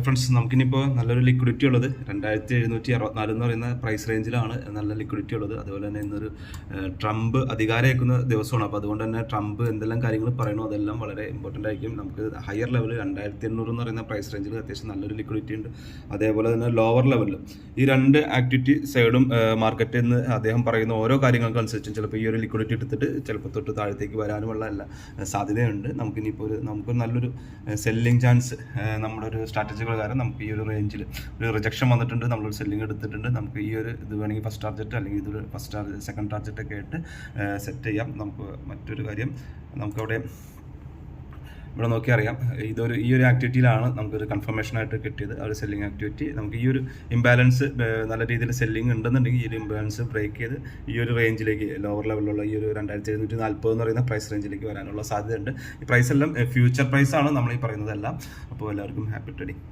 Friends, നമുക്കിനിപ്പോൾ നല്ലൊരു liquidity ഉള്ളത് 2764 എന്ന് പറയുന്ന പ്രൈസ് റേഞ്ചിലാണ് നല്ല ലിക്വിഡിറ്റി ഉള്ളത്. അതുപോലെ തന്നെ ഇന്നൊരു ട്രംപ് അധികാരമേക്കുന്ന ദിവസമാണ്. അപ്പോൾ അതുകൊണ്ട് തന്നെ ട്രംപ് എന്തെല്ലാം കാര്യങ്ങൾ പറയണോ അതെല്ലാം വളരെ ഇമ്പോർട്ടൻ്റ് ആയിരിക്കും. നമുക്ക് ഹയർ ലെവൽ 2800 എന്ന് പറയുന്ന പ്രൈസ് റേഞ്ചിൽ അത്യാവശ്യം നല്ലൊരു ലിക്വിഡിറ്റി ഉണ്ട്. അതേപോലെ തന്നെ ലോവർ ലെവലിൽ ഈ രണ്ട് ആക്ടിവിറ്റി സൈഡും മാർക്കറ്റിൽ നിന്ന് അദ്ദേഹം പറയുന്ന ഓരോ കാര്യങ്ങൾക്കനുസരിച്ചും ചിലപ്പോൾ ഈ ഒരു ലിക്വിഡിറ്റി എടുത്തിട്ട് ചിലപ്പോൾ തൊട്ട് താഴത്തേക്ക് വരാനുമുള്ള എല്ലാ സാധ്യതയുണ്ട്. നമുക്കിനിപ്പോൾ നല്ലൊരു സെല്ലിംഗ് ചാൻസ് നമ്മുടെ ഒരു സ്ട്രാറ്റജി പ്രകാരം നമുക്ക് ഈ ഒരു റേഞ്ചിൽ ഒരു റിജക്ഷൻ വന്നിട്ടുണ്ട്, നമ്മളൊരു സെല്ലിംഗ് എടുത്തിട്ടുണ്ട്. നമുക്ക് ഈ ഒരു ഇത് വേണമെങ്കിൽ ഫസ്റ്റ് ടാർജറ്റ് അല്ലെങ്കിൽ ഇതൊരു സെക്കൻഡ് ടാർജറ്റ് ഒക്കെ ആയിട്ട് സെറ്റ് ചെയ്യാം. നമുക്ക് മറ്റൊരു കാര്യം, നമുക്കവിടെ ഇവിടെ നോക്കി അറിയാം, ഈ ഒരു ആക്ടിവിറ്റിയിലാണ് നമുക്കൊരു കൺഫർമേഷനായിട്ട് കിട്ടിയത്. ആ ഒരു സെല്ലിംഗ് ആക്ടിവിറ്റി നമുക്ക് ഈ ഒരു ഇംബാലൻസ് നല്ല രീതിയിൽ സെല്ലിംഗ് ഉണ്ടെന്നുണ്ടെങ്കിൽ ഈ ഒരു ഇംബാലൻസ് ബ്രേക്ക് ചെയ്ത് ഈ ഒരു റേഞ്ചിലേക്ക് ലോവർ ലെവലിലുള്ള ഈ ഒരു 2740 എന്ന് പറയുന്ന പ്രൈസ് റേഞ്ചിലേക്ക് വരാനുള്ള സാധ്യതയുണ്ട്. ഈ പ്രൈസ് എല്ലാം ഫ്യൂച്ചർ പ്രൈസാണ് നമ്മൾ ഈ പറയുന്നതെല്ലാം. അപ്പോൾ എല്ലാവർക്കും ഹാപ്പി ട്രേഡിംഗ്.